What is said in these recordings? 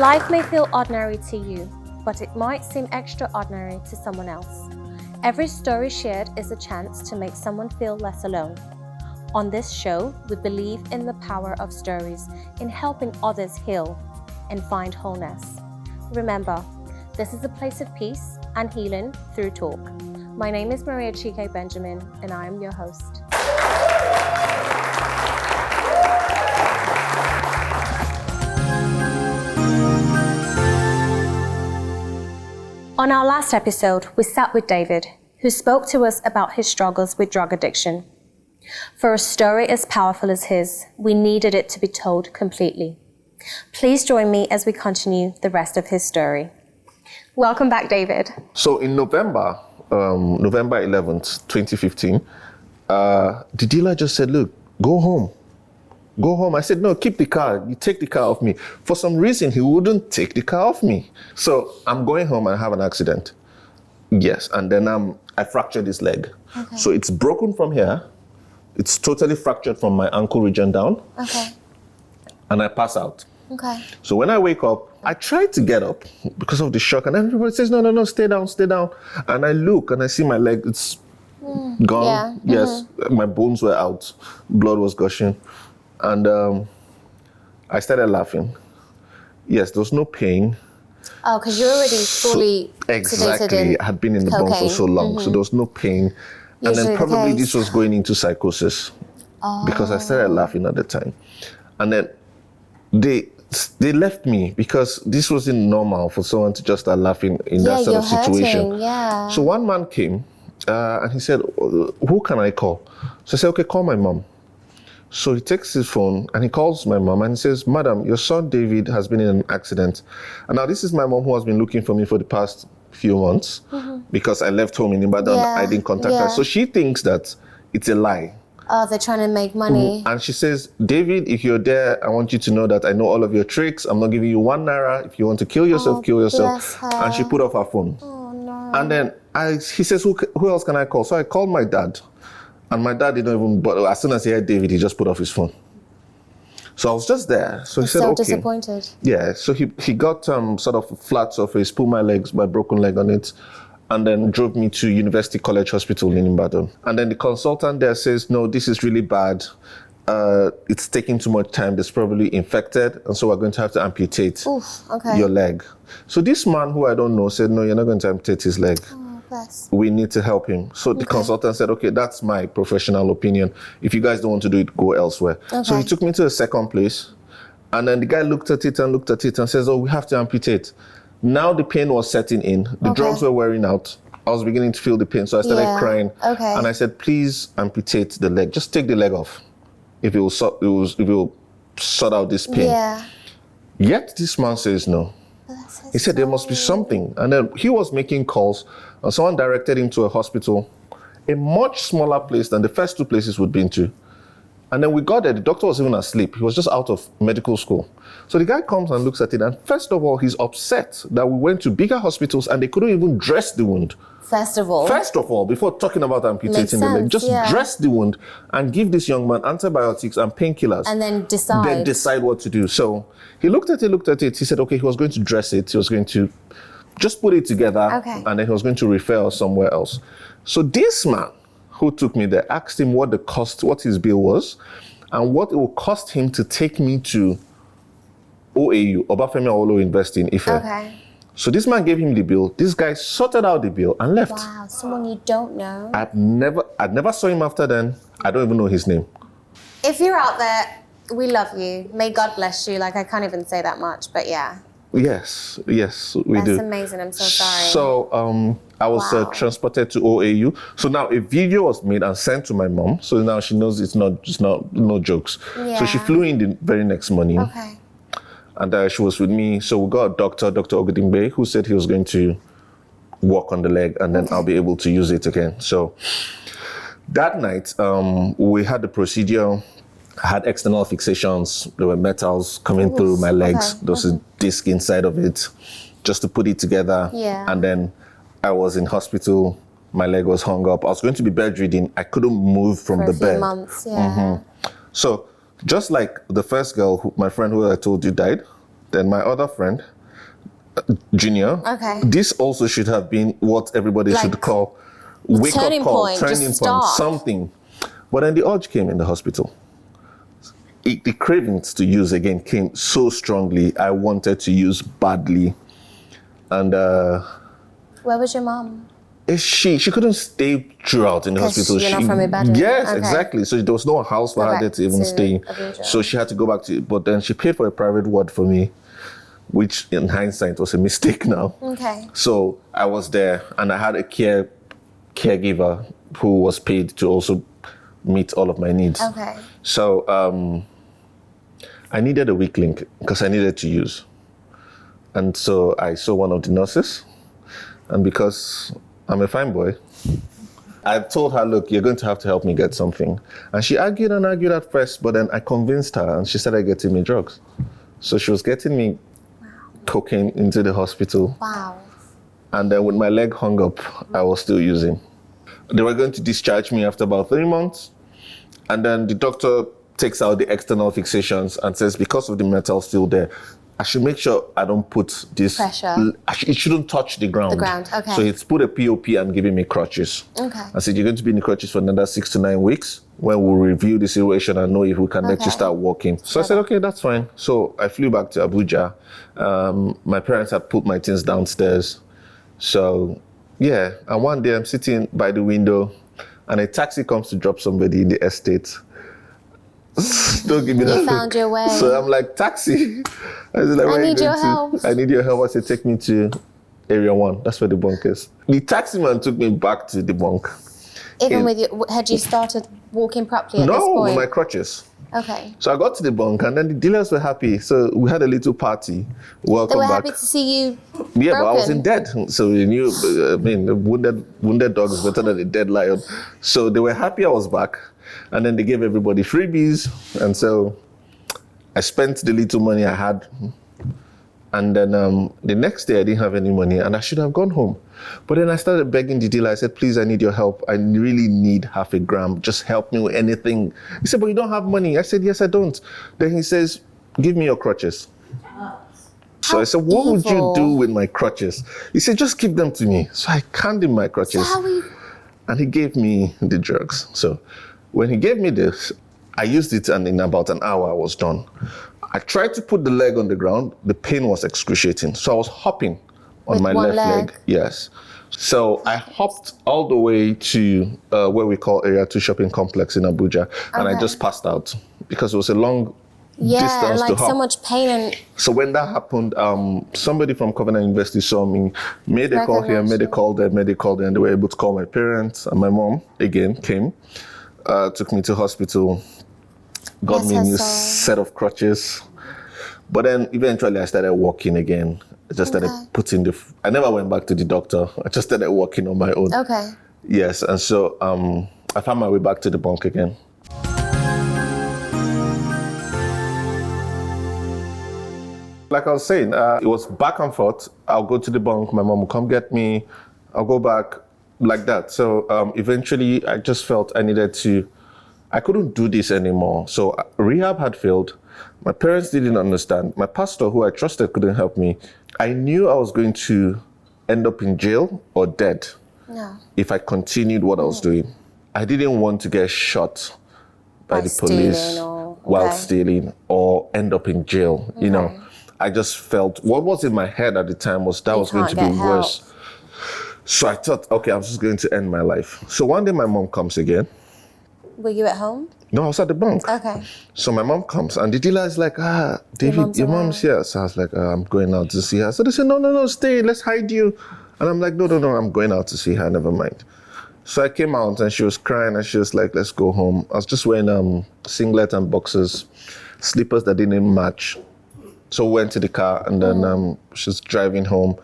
Life may feel ordinary to you, but it might seem extraordinary to someone else. Every story shared is a chance to make someone feel less alone. On this show, we believe in the power of stories in helping others heal and find wholeness. Remember, this is a place of peace and healing through talk. My name is Maria Chike Benjamin, and I am your host. On our last episode, we sat with David, who spoke to us about his struggles with drug addiction. For a story as powerful as his, we needed it to be told completely. Please join me as we continue the rest of his story. Welcome back, David. So in November 11th, 2015, the dealer just said, look, go home. Go home. I said, no, keep the car. You take the car off me. For some reason, he wouldn't take the car off me. So I'm going home and I have an accident. Yes, and then I fractured his leg. Okay. So it's broken from here. It's totally fractured from my ankle region down. Okay. And I pass out. Okay. So when I wake up, I try to get up because of the shock, and everybody says, no, stay down. And I look and I see my leg, it's gone. Yeah. Yes, my bones were out. Blood was gushing. And I started laughing. Yes, there was no pain. Oh, because you're already fully exactly. I had been in the bone for so long, so there was no pain. And then probably this was going into psychosis because I started laughing at the time. And then they left me because this wasn't normal for someone to just start laughing in that sort of situation. Yeah. So one man came and he said, who can I call? So I said, okay, call my mom. So he takes his phone and he calls my mom and he says, Madam, your son David has been in an accident. And now this is my mom who has been looking for me for the past few months because I left home in Ibadan. I didn't contact her. So she thinks that it's a lie. Oh, they're trying to make money. And she says, David, if you're there, I want you to know that I know all of your tricks. I'm not giving you 1 naira. If you want to kill yourself, kill yourself. And she put off her phone. Oh, no. And then he says, who else can I call? So I called my dad. And my dad didn't even, but as soon as he heard David, he just put off his phone. So I was just there. So he said, okay. Disappointed. Yeah, so he got sort of flat surface, put my broken leg on it, and then drove me to University College Hospital in Ibadan. And then the consultant there says, no, this is really bad. It's taking too much time. It's probably infected. And so we're going to have to amputate your leg. So this man who I don't know said, no, you're not going to amputate his leg. We need to help him. So the consultant said, okay, that's my professional opinion. If you guys don't want to do it, go elsewhere. Okay. So he took me to a second place. And then the guy looked at it and says, oh, we have to amputate. Now the pain was setting in. The drugs were wearing out. I was beginning to feel the pain. So I started crying. Okay. And I said, please amputate the leg. Just take the leg off. If it will sort out this pain. Yeah. Yet this man says no. He said there must be something. And then he was making calls and someone directed him to a hospital, a much smaller place than the first 2 places we'd been to. And then we got there, the doctor was even asleep. He was just out of medical school. So the guy comes and looks at it, and first of all, he's upset that we went to bigger hospitals and they couldn't even dress the wound. First of all, before talking about amputating the leg, just dress the wound and give this young man antibiotics and painkillers. And then decide what to do. So he looked at it. He said, okay, he was going to dress it. He was going to just put it together. And then he was going to refer us somewhere else. So this man who took me there asked him what his bill was and what it would cost him to take me to OAU, Obafemi Awolowo University in Ife. Okay. So this man gave him the bill. This guy sorted out the bill and left. Wow, someone you don't know. I'd never saw him after then. I don't even know his name. If you're out there, we love you. May God bless you. Like, I can't even say that much, but yeah. Yes, we do. That's amazing. I'm so sorry. So I was transported to OAU. So now a video was made and sent to my mom. So now she knows it's not no jokes. Yeah. So she flew in the very next morning. Okay. And she was with me. So we got a Dr. Ogudimbe, who said he was going to work on the leg and then I'll be able to use it again. So that night, we had the procedure. I had external fixations. There were metals coming through my legs. There was a disc inside of it just to put it together. Yeah. And then I was in hospital. My leg was hung up. I was going to be bedridden. I couldn't move from the bed. For a few months, yeah. So just like the first girl, my friend who I told you died, then my other friend, junior. Okay. This also should have been what everybody should call wake up call, turning point, something. But then the urge came in the hospital. The cravings to use again came so strongly. I wanted to use badly. And where was your mom? She couldn't stay throughout in the hospital. You're not from Ibadan. Yes, exactly. So there was no house for her to even stay. So she had to go back to, but then she paid for a private ward for me, which in hindsight was a mistake now. Okay. So I was there and I had a caregiver who was paid to also meet all of my needs. Okay. So I needed a weak link because I needed to use. And so I saw one of the nurses, and because I'm a fine boy, I told her, look, you're going to have to help me get something. And she argued and argued at first, but then I convinced her and she started getting me drugs. So she was getting me cocaine into the hospital. Wow. And then when my leg hung up, I was still using. They were going to discharge me after about 3 months. And then the doctor takes out the external fixations and says, because of the metal still there, I should make sure I don't put this pressure. It shouldn't touch the ground. The ground, okay. So he's put a POP and giving me crutches. Okay. I said, you're going to be in the crutches for another 6 to 9 weeks when we'll review the situation and know if we can let you start walking. So I said, okay, that's fine. So I flew back to Abuja. My parents had put my things downstairs. So yeah, and one day I'm sitting by the window and a taxi comes to drop somebody in the estate. Don't give me that. You found your way. So I'm like, taxi. I said, like, I need your help. I need your help. I said, take me to Area 1. That's where the bunk is. The taxi man took me back to the bunk. Even with you, had you started walking properly at this No, point? with my crutches. Okay. So I got to the bunk and then the dealers were happy. So we had a little party. Welcome They were back. happy to see you Yeah, broken. but I wasn't dead. So you knew, I mean, a wounded dog is better than a dead lion. So they were happy I was back. And then they gave everybody freebies. And so I spent the little money I had. And then the next day I didn't have any money and I should have gone home. But then I started begging the dealer. I said, please, I need your help. I really need half a gram. Just help me with anything. He said, but you don't have money. I said, yes, I don't. Then he says, give me your crutches. So I said, what would you do with my crutches? He said, just give them to me. So I handed him my crutches. And he gave me the drugs. So when he gave me this, I used it and in about an hour I was done. I tried to put the leg on the ground. The pain was excruciating. So I was hopping on my left leg. Yes. So I hopped all the way to where we call Area 2 shopping complex in Abuja. And I just passed out because it was a long distance like to hop. so much pain. And so when that happened, somebody from Covenant University saw me, made a call here, made a call there, and they were able to call my parents. And my mom, again, came, took me to hospital, got me a new set of crutches. But then eventually I started walking again. I just started putting I never went back to the doctor. I just started walking on my own. Okay. Yes, and so I found my way back to the bunk again. Like I was saying, it was back and forth. I'll go to the bunk, my mom will come get me, I'll go back, like that. So eventually I just felt I couldn't do this anymore. So rehab had failed. My parents didn't understand. My pastor, who I trusted, couldn't help me. I knew I was going to end up in jail or dead if I continued what I was doing. I didn't want to get shot by the police while stealing or end up in jail. You know, I just felt what was in my head at the time was that was going to be worse. So I thought, okay, I'm just going to end my life. So one day my mom comes again. Were you at home? No, I was at the bank. Okay. So my mom comes and the dealer is like, David, your mom's here. So I was like, I'm going out to see her. So they said, no, stay, let's hide you. And I'm like, no, I'm going out to see her, never mind. So I came out and she was crying and she was like, let's go home. I was just wearing singlet and boxers, slippers that didn't match. So we went to the car and then she's driving home.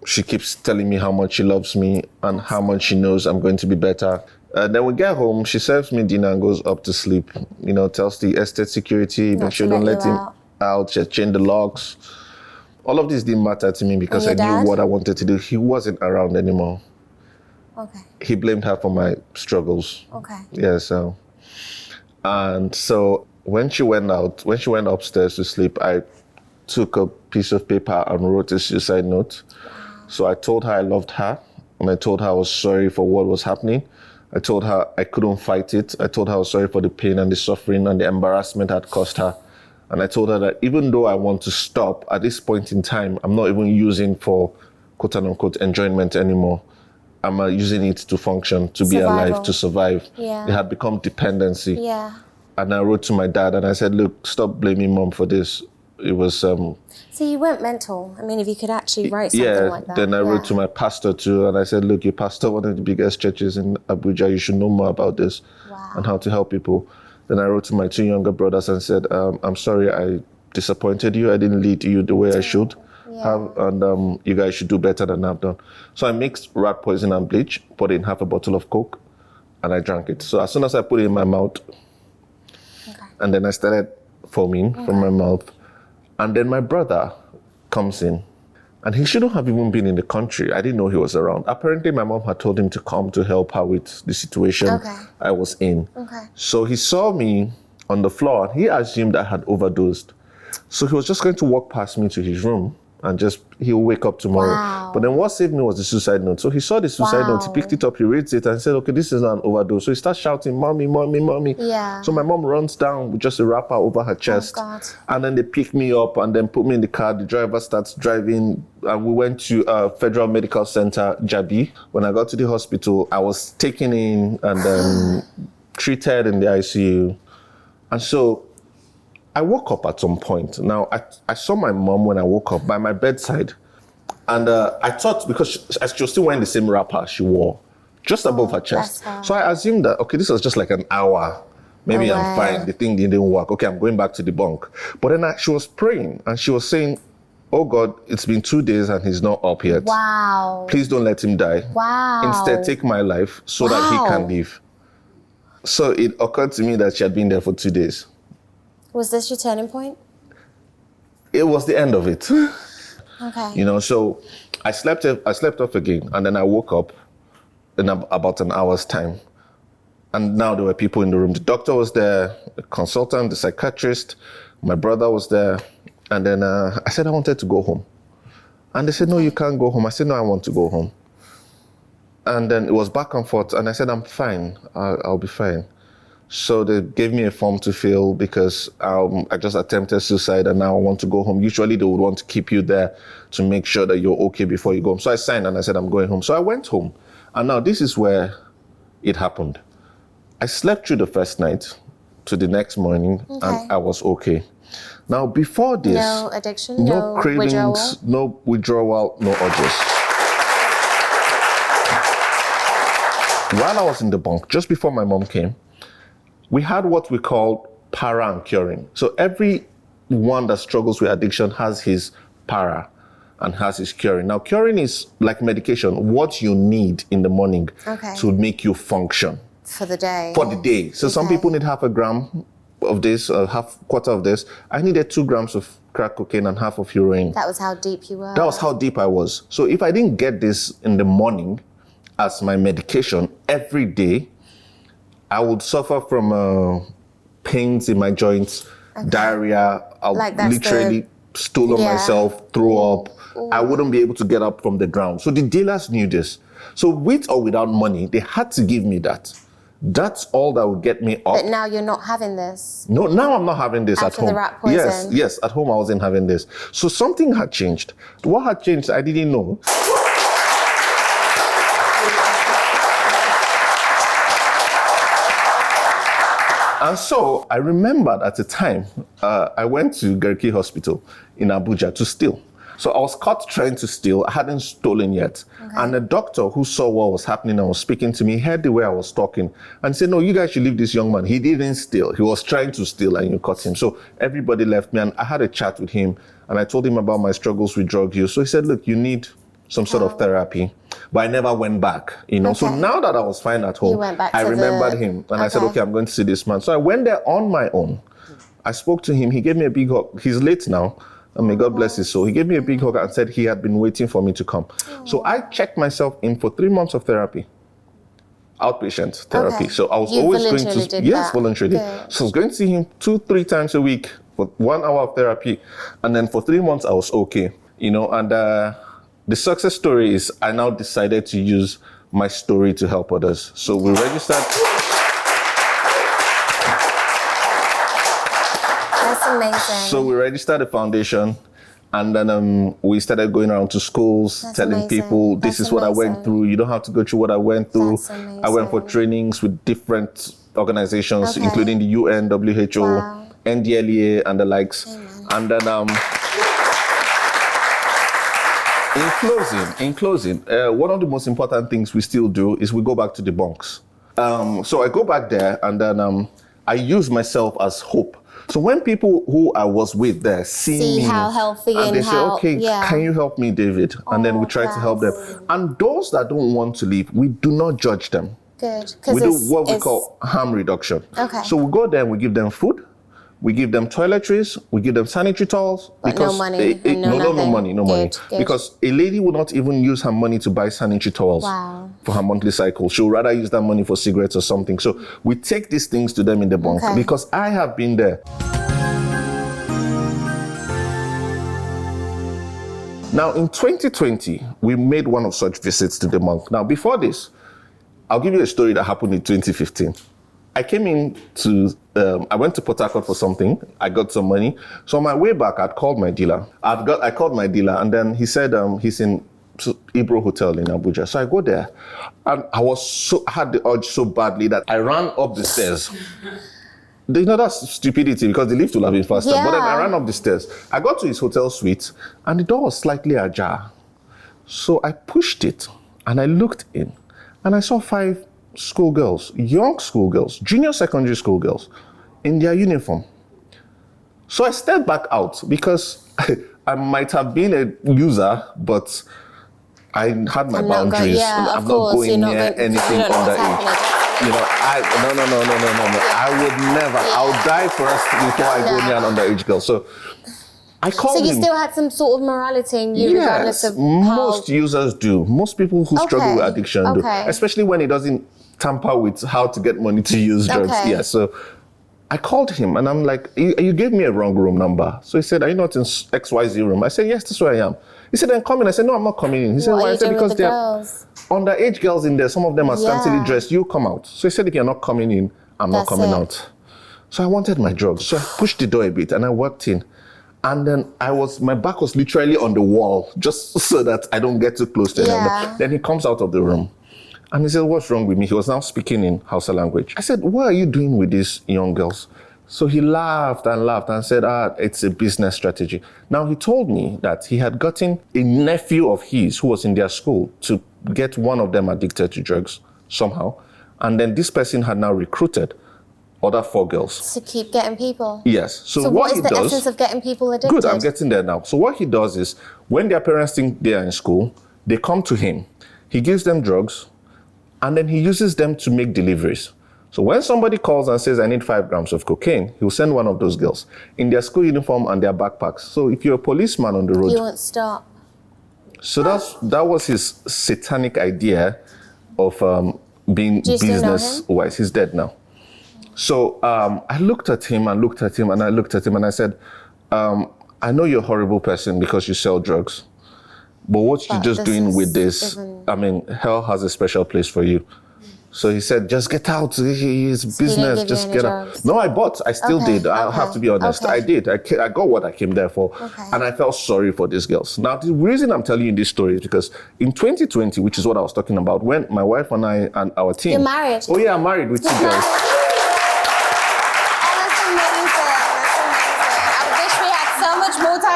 She keeps telling me how much she loves me and how much she knows I'm going to be better. Then we get home, she serves me dinner and goes up to sleep. You know, tells the estate security, make sure don't let him out. She changed the locks. All of this didn't matter to me because I knew what I wanted to do. He wasn't around anymore. Okay. He blamed her for my struggles. Okay. Yeah, so. And so when she went upstairs to sleep, I took a piece of paper and wrote a suicide note. So I told her I loved her, and I told her I was sorry for what was happening. I told her I couldn't fight it. I told her I was sorry for the pain and the suffering and the embarrassment I'd caused her. And I told her that even though I want to stop, at this point in time, I'm not even using for quote unquote enjoyment anymore. I'm using it to function, to be alive, to survive. Yeah. It had become dependency. Yeah. And I wrote to my dad and I said, look, stop blaming mom for this. It was... So you weren't mental. I mean, if you could actually write something like that. Then I wrote to my pastor too, and I said, look, your pastor, one of the biggest churches in Abuja, you should know more about this and how to help people. Then I wrote to my 2 younger brothers and said, I'm sorry I disappointed you. I didn't lead you the way I should have, and you guys should do better than I've done. So I mixed rat poison and bleach, put in half a bottle of Coke, and I drank it. So as soon as I put it in my mouth, and then I started foaming from my mouth, and then my brother comes in, and he shouldn't have even been in the country. I didn't know he was around. Apparently, my mom had told him to come to help her with the situation I was in. So he saw me on the floor, and he assumed I had overdosed. So he was just going to walk past me to his room, and he'll wake up tomorrow. But then what saved me was the suicide note. So he saw the suicide note, he picked it up, he reads it, and said, okay, this is not an overdose. So he starts shouting, mommy, mommy, mommy. So my mom runs down with just a wrapper over her chest. And then they pick me up and then put me in the car. The driver starts driving, and we went to Federal Medical Center, Jabi. When I got to the hospital, I was taken in and then treated in the ICU. And so I woke up at some point. Now, I saw my mom when I woke up by my bedside. And I thought, because she was still wearing the same wrapper she wore, just above her chest. So I assumed that, okay, this was just like an hour. Maybe I'm fine. The thing didn't work. Okay, I'm going back to the bunk. But then she was praying, and she was saying, oh God, it's been 2 days and he's not up yet. Please don't let him die. Instead, take my life so that he can live. So it occurred to me that she had been there for 2 days. Was this your turning point? It was the end of it. You know, so I slept off again, and then I woke up in about an hour's time. And now there were people in the room. The doctor was there, the consultant, the psychiatrist, my brother was there. And then I said I wanted to go home. And they said, no, you can't go home. I said, no, I want to go home. And then it was back and forth. And I said, I'm fine. I'll be fine. So they gave me a form to fill because I just attempted suicide and now I want to go home. Usually they would want to keep you there to make sure that you're okay before you go home. So I signed and I said, I'm going home. So I went home. And now this is where it happened. I slept through the first night to the next morning and I was okay. Now before this, no addiction, no cravings, withdrawal. No withdrawal, no urges. While I was in the bunk, just before my mom came, we had what we call para and curing. So everyone that struggles with addiction has his para and has his curing. Now, curing is like medication, what you need in the morning to make you function. For the day. For the day. So some people need half a gram of this, quarter of this. I needed 2 grams of crack cocaine and half of heroin. That was how deep you were. That was how deep I was. So if I didn't get this in the morning as my medication every day, I would suffer from pains in my joints, diarrhea. I'll literally stool on myself, throw up. I wouldn't be able to get up from the ground. So the dealers knew this. So with or without money, they had to give me that. That's all that would get me up. But now you're not having this. No, now I'm not having this at home. After the rat poison. Yes, at home I wasn't having this. So something had changed. What had changed, I didn't know. And so I remembered at the time, I went to Garki Hospital in Abuja to steal. So I was caught trying to steal. I hadn't stolen yet. And the doctor who saw what was happening and was speaking to me heard the way I was talking and said, no, you guys should leave this young man. He didn't steal. He was trying to steal and you caught him. So everybody left me and I had a chat with him and I told him about my struggles with drug use. So he said, look, you need some sort of therapy. But I never went back, you know. So now that I was fine at home, I remembered him. And I said, okay, I'm going to see this man. So I went there on my own. I spoke to him. He gave me a big hug. He's late now. And may God bless his soul. He gave me a big hug and said he had been waiting for me to come. So I checked myself in for 3 months of therapy. Outpatient therapy. So I was always going to... Yes, voluntarily. So I was going to see him 2-3 times a week for 1 hour of therapy. And then for 3 months, I was okay, you know, and the success story is I now decided to use my story to help others. So we registered. That's amazing. So we registered a foundation, and then we started going around to schools, telling people, this is what I went through. You don't have to go through what I went through. I went for trainings with different organizations, including the UN, WHO, NDLEA, and the likes. And then in closing, one of the most important things we still do is we go back to the bunks. So I go back there, and then I use myself as hope. So when people who I was with there see me, how healthy and they say, okay, can you help me, David? And then we try to help them. And those that don't want to leave, we do not judge them. Good. We do what we call harm reduction. Okay. So we go there and we give them food, we give them toiletries, we give them sanitary towels. But no money. No money. Good. Because a lady will not even use her money to buy sanitary towels for her monthly cycle. She'll rather use that money for cigarettes or something. So we take these things to them in the bunk because I have been there. Now in 2020, we made one of such visits to the bunk. Now before this, I'll give you a story that happened in 2015. I came in to, I went to Port Harcourt for something. I got some money. So on my way back, I'd called my dealer. I called my dealer, and then he said he's in Ibro Hotel in Abuja. So I go there, and I had the urge so badly that I ran up the stairs. You know, that's stupidity because the lift will have been faster. But then I ran up the stairs. I got to his hotel suite, and the door was slightly ajar. So I pushed it, and I looked in, and I saw 5 schoolgirls, young schoolgirls, junior secondary schoolgirls, in their uniform. So I stepped back out because I might have been a user, but I had my boundaries. I'm not going near anything underage. No. I would never. I would die first before I go near an underage girl. So I called him. So you still had some sort of morality in you, regardless of most users do. Most people who struggle with addiction do, especially when it doesn't tamper with how to get money to use drugs. Yeah, so I called him and I'm like, you gave me a wrong room number. So he said, are you not in XYZ room? I said, yes, that's where I am. He said, then come in. I said, no, I'm not coming in. He said, why? I said, because there are underage girls in there. Some of them are scantily dressed. You come out. So he said, if you're not coming in, I'm not coming out. So I wanted my drugs. So I pushed the door a bit and I walked in. And then my back was literally on the wall, just so that I don't get too close to him. Then he comes out of the room. And he said, what's wrong with me? He was now speaking in Hausa language. I said, what are you doing with these young girls? So he laughed and said, it's a business strategy. Now he told me that he had gotten a nephew of his who was in their school to get one of them addicted to drugs somehow. And then this person had now recruited other 4 girls. To keep getting people? Yes. So what is the essence of getting people addicted? Good, I'm getting there now. So what he does is, when their parents think they are in school, they come to him. He gives them drugs, and then he uses them to make deliveries. So when somebody calls and says, I need 5 grams of cocaine, he'll send one of those girls in their school uniform and their backpacks. So if you're a policeman on the road... He won't stop. So that was his satanic idea of being business-wise. He's dead now. So I looked at him and I said, I know you're a horrible person because you sell drugs. But what you're just doing with this, hell has a special place for you. So he said, just get out. It's business. Just get out. No, I still did. I have to be honest. I did. I got what I came there for. And I felt sorry for these girls. Now, the reason I'm telling you this story is because in 2020, which is what I was talking about, when my wife and I and our team... You're married? Oh, yeah, I'm married with 2 girls.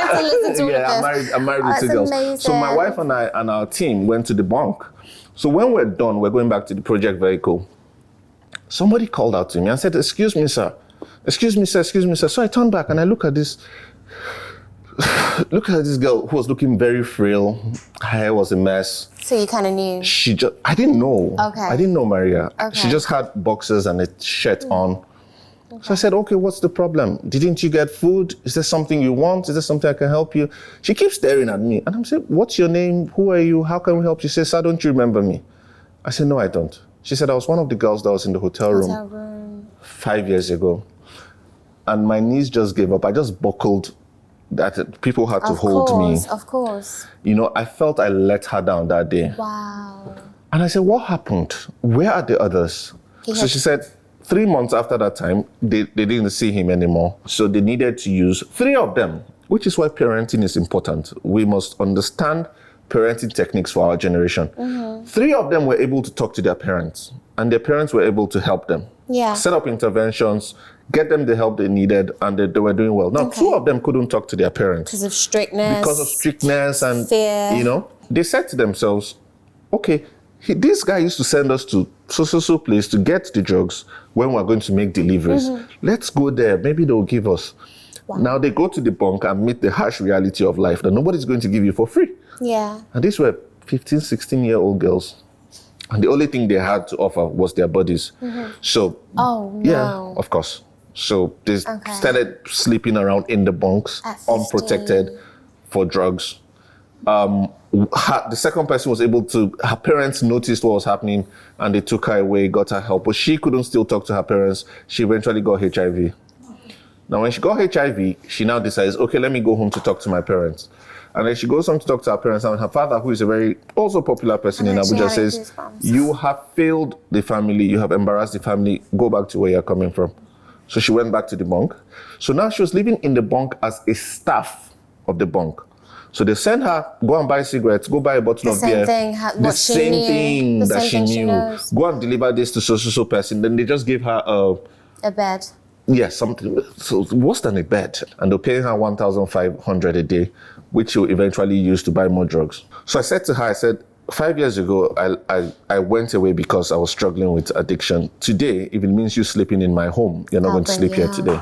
To listen to I'm married with 2 girls. Amazing. So my wife and I and our team went to the bunk. So when we're done, we're going back to the project vehicle. Somebody called out to me and said, excuse me, sir. Excuse me, sir. So I turned back and I look at this girl who was looking very frail. Her hair was a mess. So you kind of knew? I didn't know. I didn't know Maria. Okay. She just had boxers and a shirt on. So I said, okay, what's the problem? Didn't you get food? Is there something you want? Is there something I can help you? She keeps staring at me. And I'm saying, what's your name? Who are you? How can we help you? She says, sir, don't you remember me? I said, no, I don't. She said, I was one of the girls that was in the hotel room 5 years ago. and my knees just gave up. I just buckled. That people had to hold me. Of course. You know, I felt I let her down that day. Wow. And I said, what happened? Where are the others? So she said, 3 months after that time, they didn't see him anymore. So they needed to use 3 of them, which is why parenting is important. We must understand parenting techniques for our generation. 3 of them were able to talk to their parents, and their parents were able to help them. Yeah. Set up interventions, get them the help they needed, and they were doing well. Now, 2 of them couldn't talk to their parents. Because of strictness. And, fear. you know, they said to themselves, okay, this guy used to send us to so place to get the drugs when we're going to make deliveries. Let's go there. Maybe they'll give us. Wow. Now they go to the bunk and meet the harsh reality of life that nobody's going to give you for free. Yeah. And these were 15, 16-year-old girls. And the only thing they had to offer was their bodies. So, yeah, of course. So they started sleeping around in the bunks, unprotected for drugs. The second person was able to, her parents noticed what was happening and they took her away, got her help, but she couldn't still talk to her parents. She eventually got HIV. Now, when she got HIV, she now decides, okay, let me go home to talk to my parents. And then she goes home to talk to her parents, and her father, who is a very also popular person in Abuja, says, you have failed the family, you have embarrassed the family, go back to where you're coming from. So she went back to the bunk. So now she was living in the bunk as a staff of the bunk. So they sent her, go and buy cigarettes, go buy a bottle of beer. The same thing that she knew. Go and deliver this to so person. Then they just gave her a bed. Yes, something so worse than a bed. And they're paying her 1,500 a day, which she'll eventually use to buy more drugs. So I said to her, I said, 5 years ago, I went away because I was struggling with addiction. Today, if it means you sleeping in my home, you're not going to sleep here today.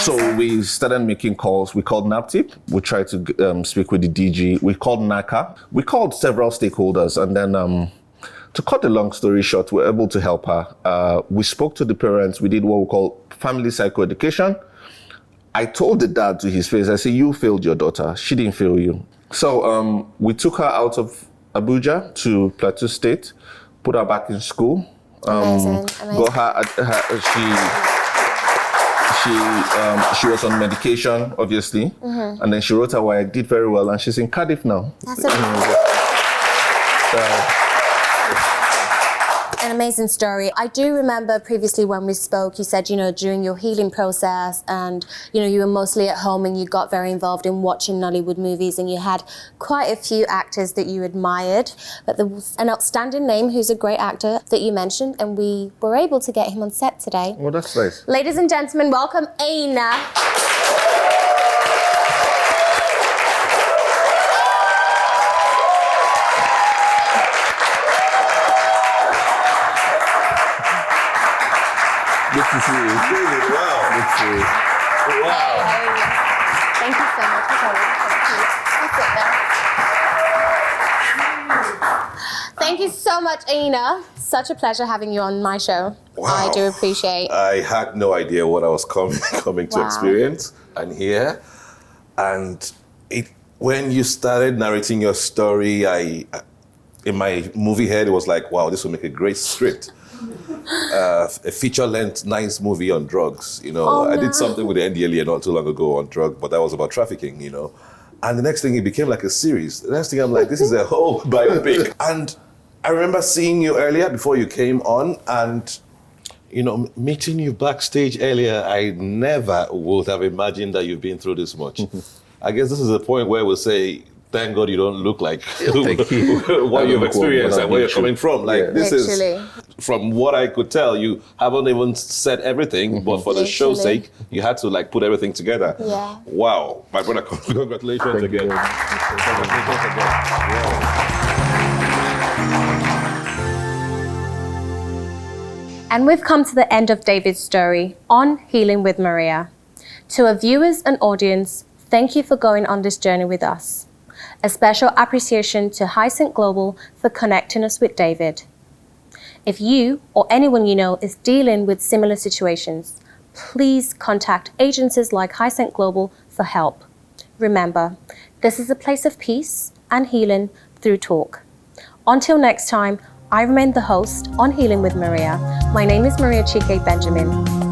So we started making calls. We called NAPTIP. We tried to speak with the DG. We called NACA. We called several stakeholders. And then to cut the long story short, we were able to help her. We spoke to the parents. We did what we call family psychoeducation. I told the dad to his face, I said, you failed your daughter. She didn't fail you. So we took her out of Abuja to Plateau State, put her back in school. Amazing. Got her, she was on medication, obviously. And then she wrote her work, did very well, and she's in Cardiff now. That's an amazing story. I do remember previously when we spoke, you said, during your healing process and, you were mostly at home and you got very involved in watching Nollywood movies and you had quite a few actors that you admired. But there was an outstanding name who's a great actor that you mentioned and we were able to get him on set today. Well, that's nice. Ladies and gentlemen, welcome Enyinna. Good to see you. Wow. Good to see you. Wow. Thank you so much for coming. Thank you so much, Enyinna. Such a pleasure having you on my show. Wow. I do appreciate. I had no idea what I was coming to experience and hear. And when you started narrating your story, in my movie head, it was like, wow, this will make a great script. A feature-length, nice movie on drugs. I did something with the NDLEA not too long ago on drugs, but that was about trafficking. And the next thing, it became like a series. The next thing, I'm like, this is a whole biopic. And I remember seeing you earlier before you came on, and meeting you backstage earlier, I never would have imagined that you've been through this much. I guess this is a point where we'll say, thank God you don't look like what you've experienced and where you're coming from. This is, from what I could tell, you haven't even said everything, but for the show's sake, you had to put everything together. Yeah. Wow. My brother, congratulations again. Congratulations again. And we've come to the end of David's story on Healing with Maria. To our viewers and audience, thank you for going on this journey with us. A special appreciation to Hyacinth Global for connecting us with David. If you or anyone you know is dealing with similar situations, please contact agencies like Hyacinth Global for help. Remember, this is a place of peace and healing through talk. Until next time, I remain the host on Healing with Maria. My name is Maria Chike Benjamin.